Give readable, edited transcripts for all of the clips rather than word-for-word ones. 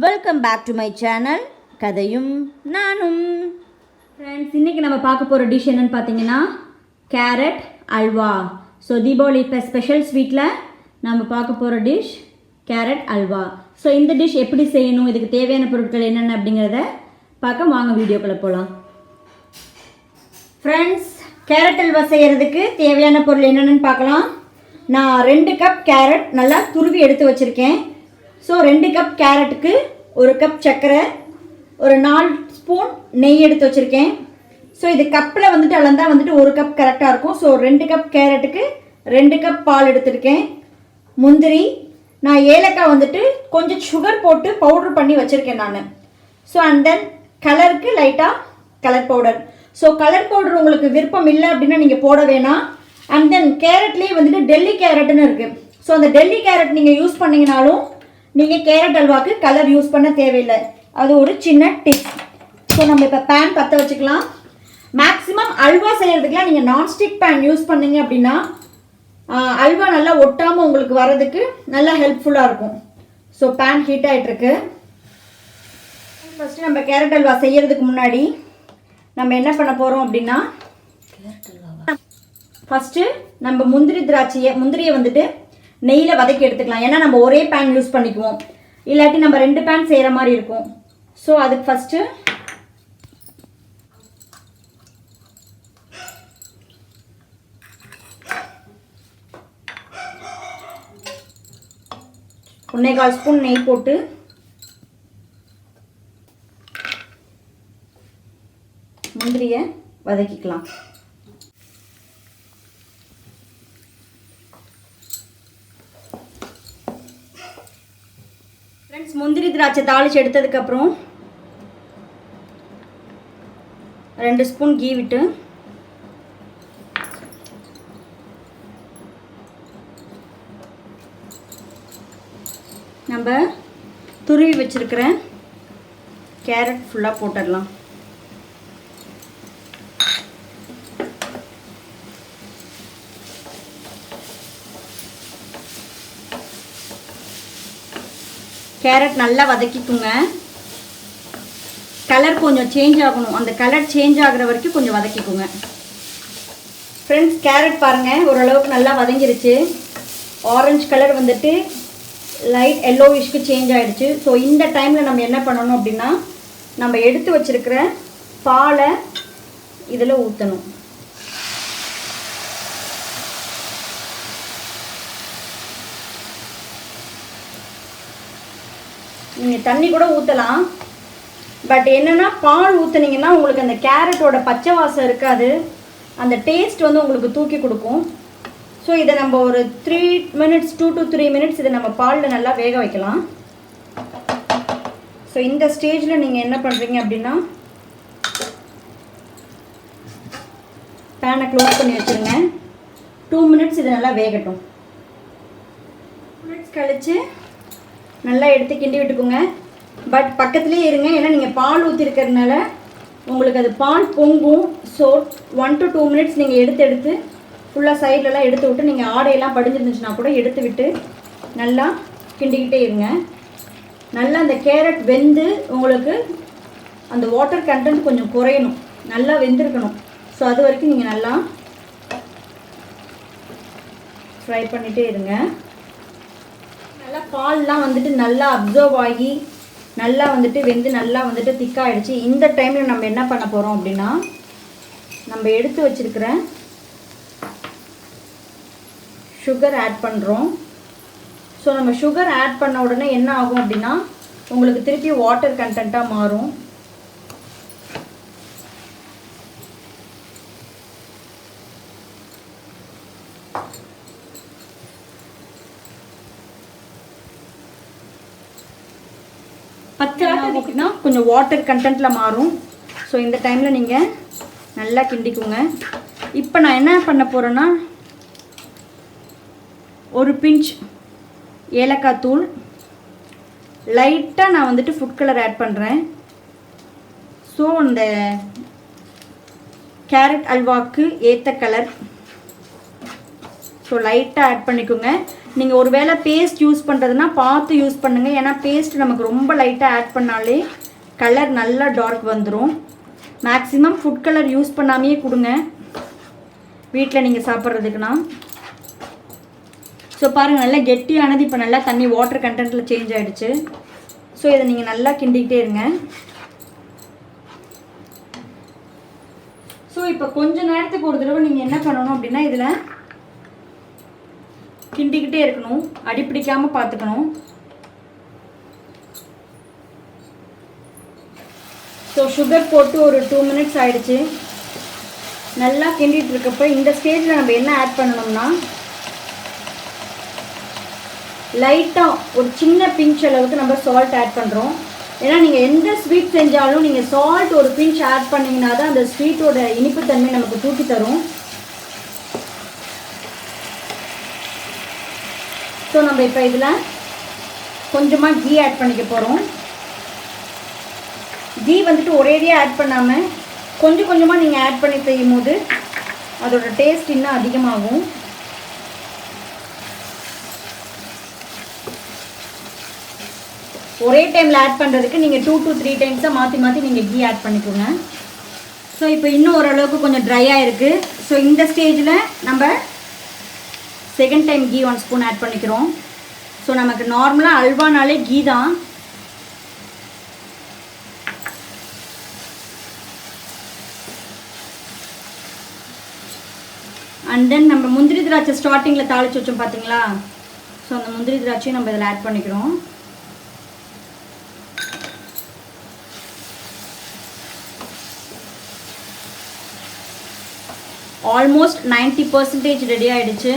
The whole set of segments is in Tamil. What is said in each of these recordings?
Welcome back to my channel கதையும் நானும். ஃப்ரெண்ட்ஸ், இன்றைக்கி நம்ம பார்க்க போகிற டிஷ் என்னென்னு பார்த்தீங்கன்னா கேரட் அல்வா. ஸோ தீபாவளி இப்போ ஸ்பெஷல் ஸ்வீட்டில் நம்ம பார்க்க போகிற டிஷ் கேரட் அல்வா. ஸோ இந்த டிஷ் எப்படி செய்யணும், இதுக்கு தேவையான பொருட்கள் என்னென்ன அப்படிங்கிறத பார்க்க வாங்க வீடியோக்குள்ளே போகலாம். ஃப்ரெண்ட்ஸ், கேரட் அல்வா செய்கிறதுக்கு தேவையான பொருள் என்னென்னு பார்க்கலாம். நான் 2 கப் கேரட் நல்லா துருவி எடுத்து வச்சுருக்கேன். ஸோ 2 கப் கேரட்டுக்கு 1 கப் சர்க்கரை, ஒரு 4 ஸ்பூன் நெய் எடுத்து வச்சுருக்கேன். ஸோ இது கப்பில் அளந்தால் 1 கப் கரெக்டாக இருக்கும். ஸோ 2 கப் கேரட்டுக்கு 2 கப் பால் எடுத்திருக்கேன். முந்திரி, நான் ஏலக்காய் கொஞ்சம் சுகர் போட்டு பவுட்ரு பண்ணி வச்சுருக்கேன் நான். ஸோ அண்ட் தென் கலருக்கு லைட்டாக colour powder. So colour powder உங்களுக்கு விருப்பம் இல்லை அப்படின்னா நீங்கள் போட வேணாம். அண்ட் தென் கேரட்லேயே டெல்லி கேரட்னு இருக்குது. ஸோ அந்த டெல்லி கேரட் நீங்கள் யூஸ் பண்ணிங்கனாலும் நீங்கள் கேரட் அல்வாக்கு கலர் யூஸ் பண்ண தேவையில்லை. அது ஒரு சின்ன டிப். ஸோ நம்ம இப்போ பேன் பற்ற வச்சுக்கலாம். மேக்ஸிமம் அல்வா செய்கிறதுக்குலாம் நீங்கள் நான்ஸ்டிக் பேன் யூஸ் பண்ணிங்க அப்படின்னா அல்வா நல்லா ஒட்டாமல் உங்களுக்கு வர்றதுக்கு நல்லா ஹெல்ப்ஃபுல்லாக இருக்கும். ஸோ பேன் ஹீட் ஆகிட்டுருக்கு. ஃபஸ்ட்டு நம்ம கேரட் அல்வா செய்கிறதுக்கு முன்னாடி நம்ம என்ன பண்ண போகிறோம் அப்படின்னா, ஃபஸ்ட்டு நம்ம முந்திரியை நெய்யில் வதக்கி எடுத்துக்கலாம். ஏன்னா நம்ம ஒரே பேன் யூஸ் பண்ணிக்குவோம், இல்லாட்டி நம்ம 2 பேன் செய்கிற மாதிரி இருக்கும். ஸோ அதுக்கு ஃபஸ்ட்டு ஒன்றே கால் ஸ்பூன் நெய் போட்டு முந்திரியை வதக்கிக்கலாம். ஃப்ரெண்ட்ஸ், முந்திரி திராட்சை தாளித்து எடுத்ததுக்கப்புறம் 2 ஸ்பூன் கீ விட்டு நம்ம துருவி வச்சுருக்கிற கேரட் ஃபுல்லாக போட்டுடலாம். கேரட் நல்லா வதக்கிக்குங்க. கலர் கொஞ்சம் சேஞ்ச் ஆகணும். அந்த கலர் சேஞ்ச் ஆகிற வரைக்கும் கொஞ்சம் வதக்கிக்குங்க. ஃப்ரெண்ட்ஸ், கேரட் பாருங்கள் ஓரளவுக்கு நல்லா வதங்கிருச்சு. ஆரஞ்சு கலர் லைட் எல்லோவிஷ்க்கு சேஞ்ச் ஆகிடுச்சு. ஸோ இந்த டைமில் நம்ம என்ன பண்ணணும் அப்படின்னா, நம்ம எடுத்து வச்சுருக்கிற பாலை இதில் ஊற்றணும். நீங்கள் தண்ணி கூட ஊற்றலாம். பட் என்னென்னா, பால் ஊற்றுனீங்கன்னா உங்களுக்கு அந்த கேரட்டோட பச்சை வாசம் இருக்காது. அந்த டேஸ்ட் உங்களுக்கு தூக்கி கொடுக்கும். ஸோ இதை நம்ம ஒரு 3 மினிட்ஸ் 2 to 3 மினிட்ஸ் இதை நம்ம பாலில் நல்லா வேக வைக்கலாம். ஸோ இந்த ஸ்டேஜில் நீங்கள் என்ன பண்ணுறீங்க அப்படின்னா, பேனை க்ளோஸ் பண்ணி வச்சுருங்க. 2 மினிட்ஸ் இது நல்லா வேகட்டும். 2 மினிட்ஸ் கழித்து நல்லா எடுத்து கிண்டி விட்டுக்குங்க. பட் பக்கத்துலேயே இருங்க, ஏன்னா நீங்கள் பால் ஊற்றிருக்கிறதுனால உங்களுக்கு அது பால் பொங்கும். ஸோ 1 to 2 மினிட்ஸ் நீங்கள் எடுத்து ஃபுல்லாக சைட்லலாம் எடுத்து விட்டு, நீங்கள் ஆடையெல்லாம் படிஞ்சிருந்துச்சுன்னா கூட எடுத்து விட்டு நல்லா கிண்டிக்கிட்டே இருங்க. நல்லா அந்த கேரட் வெந்து உங்களுக்கு அந்த வாட்டர் கண்டென்ட் கொஞ்சம் குறையணும், நல்லா வெந்திருக்கணும். ஸோ அது வரைக்கும் நீங்கள் நல்லா ஃப்ரை பண்ணிகிட்டே இருங்க. நல்லா பால்லாம் நல்லா அப்சர்வ் ஆகி நல்லா வெந்து நல்லா திக்காகிடுச்சு. இந்த டைமில் நம்ம என்ன பண்ண போகிறோம் அப்படின்னா, நம்ம எடுத்து வச்சுருக்கிற சுகர் ஆட் பண்ணுறோம். ஸோ நம்ம சுகர் ஆட் பண்ண உடனே என்ன ஆகும் அப்படின்னா, உங்களுக்கு திருப்பி வாட்டர் கண்டென்ட்டாக மாறும். அப்படின்னா கொஞ்சம் வாட்டர் கண்டென்ட்டில் மாறும். ஸோ இந்த டைமில் நீங்கள் நல்லா கிண்டிக்குங்க. இப்போ நான் என்ன பண்ண போகிறேன்னா, ஒரு பிஞ்ச் ஏலக்காய் தூள், லைட்டாக நான் ஃபுட் கலர் ஆட் பண்ணுறேன். ஸோ அந்த கேரட் அல்வாக்கு ஏற்ற கலர். ஸோ ஸோ லைட்டாக ஆட் பண்ணிக்கோங்க. நீங்கள் ஒரு வேளை பேஸ்ட் யூஸ் பண்ணுறதுனா பார்த்து யூஸ் பண்ணுங்கள். ஏன்னா பேஸ்ட் நமக்கு ரொம்ப லைட்டாக ஆட் பண்ணாலே கலர் நல்லா டார்க் வந்துடும். மேக்ஸிமம் ஃபுட் கலர் யூஸ் பண்ணாமையே கொடுங்க வீட்டில் நீங்கள் சாப்பிட்றதுக்குன்னா. ஸோ பாருங்கள் நல்லா கெட்டியானது. இப்போ நல்லா தண்ணி வாட்டர் கண்டென்ட்டில் சேஞ்ச் ஆகிடுச்சு. ஸோ இதை நீங்கள் நல்லா கிண்டிக்கிட்டே இருங்க. ஸோ இப்போ கொஞ்ச நேரத்துக்கு ஒரு தடவை நீங்கள் என்ன பண்ணணும் அப்படின்னா இதில் கிண்டிக்கிட்டே இருக்கணும், அடிப்பிடிக்காமல் பார்த்துக்கணும். ஸோ சுகர் போட்டு ஒரு 2 மினிட்ஸ் ஆகிடுச்சு. நல்லா கிண்டிகிட்டு இருக்கப்போ இந்த ஸ்டேஜில் நம்ம என்ன ஆட் பண்ணணும்னா லைட்டாக ஒரு சின்ன பிஞ்ச் அளவுக்கு நம்ம சால்ட் ஆட் பண்ணுறோம். ஏன்னா நீங்கள் எந்த ஸ்வீட் செஞ்சாலும் நீங்கள் சால்ட் ஒரு பிஞ்ச் ஆட் பண்ணிங்கன்னா தான் அந்த ஸ்வீட்டோட இனிப்புத்தன்மை நமக்கு தூக்கி தரும். ஸோ நம்ம இப்போ இதில் கொஞ்சமாக கீ ஆட் பண்ணிக்க போகிறோம். கீ வந்துட்டு ஒரேடியாக ஆட் பண்ணாமல் கொஞ்சம் கொஞ்சமாக நீங்கள் ஆட் பண்ணி செய்யும் போது அதோட டேஸ்ட் இன்னும் அதிகமாகும். ஒரே டைமில் ஆட் பண்ணுறதுக்கு நீங்கள் 2 to 3 டைம்ஸாக மாற்றி மாற்றி நீங்கள் கீ ஆட் பண்ணிக்கோங்க. ஸோ இப்போ இன்னும் ஓரளவுக்கு கொஞ்சம் ட்ரையாக இருக்குது. ஸோ இந்த ஸ்டேஜில் நம்ம second time ghee 1 spoon add பண்ணிக்கிறோம். ஸோ நமக்கு நார்மலாக அல்வானாலே கீ தான். அண்ட் தென் நம்ம முந்திரி திராட்சை ஸ்டார்டிங்கில் தாளித்து வச்சோம் பார்த்தீங்களா? ஸோ அந்த முந்திரி திராட்சையும் நம்ம இதில் ஆட் பண்ணிக்கிறோம். ஆல்மோஸ்ட் 90% ரெடி ஆகிடுச்சு.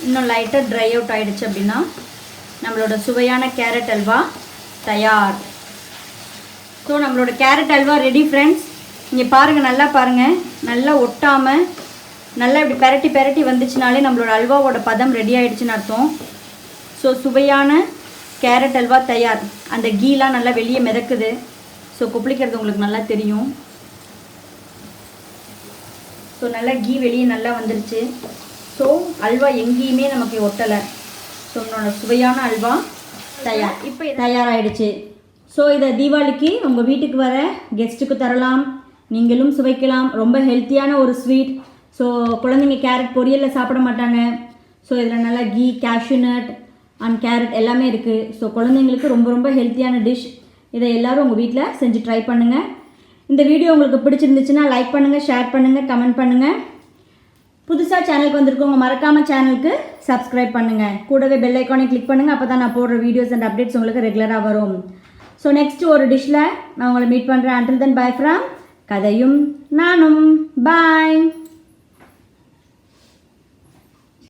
இன்னும் லைட்டாக ட்ரை அவுட் ஆகிடுச்சு அப்படின்னா நம்மளோட சுவையான கேரட் அல்வா தயார். ஸோ நம்மளோட கேரட் அல்வா ரெடி ஃப்ரெண்ட்ஸ். இங்கே பாருங்கள், நல்லா பாருங்கள், நல்லா ஒட்டாமல் நல்லா இப்படி பெரட்டி பெரட்டி வந்துச்சுனாலே நம்மளோட அல்வாவோட பதம் ரெடி ஆகிடுச்சுன்னு அர்த்தம். ஸோ சுவையான கேரட் அல்வா தயார். அந்த கீலாம் நல்லா வெளியே மிதக்குது. ஸோ கொப்பளிக்கிறது உங்களுக்கு நல்லா தெரியும். ஸோ நல்லா கீ வெளியே நல்லா வந்துருச்சு. ஸோ அல்வா எங்கேயுமே நமக்கு ஒட்டலை. ஸோ நம்மளோட சுவையான அல்வா தயார். இப்போ தயாராகிடுச்சு. ஸோ இதை தீபாவளிக்கு உங்கள் வீட்டுக்கு வர கெஸ்ட்டுக்கு தரலாம், நீங்களும் சுவைக்கலாம். ரொம்ப ஹெல்த்தியான ஒரு ஸ்வீட். ஸோ குழந்தைங்க கேரட் பொரியலில் சாப்பிட மாட்டாங்க. ஸோ இதில் நல்லா ghee, cashew nut and carrot எல்லாமே இருக்குது. ஸோ குழந்தைங்களுக்கு ரொம்ப ரொம்ப ஹெல்த்தியான டிஷ். இதை எல்லோரும் உங்கள் வீட்டில் செஞ்சு ட்ரை பண்ணுங்கள். இந்த வீடியோ உங்களுக்கு பிடிச்சிருந்துச்சுன்னா லைக் பண்ணுங்கள், ஷேர் பண்ணுங்கள், கமெண்ட் பண்ணுங்கள். புதுசாக சேனலுக்கு வந்திருக்கவங்க மறக்காமல் சேனலுக்கு சப்ஸ்கிரைப் பண்ணுங்கள். கூடவே பெல் ஐக்கானை கிளிக் பண்ணுங்கள். அப்போ தான் நான் போடுற வீடியோஸ் அண்ட் அப்டேட்ஸ் உங்களுக்கு ரெகுலராக வரும். ஸோ நெக்ஸ்ட் ஒரு டிஷ்ஷில் நான் உங்களை மீட் பண்ணுறேன். அண்டில் தென் பை ஃப்ரம் கதையும் நானும். பாய்.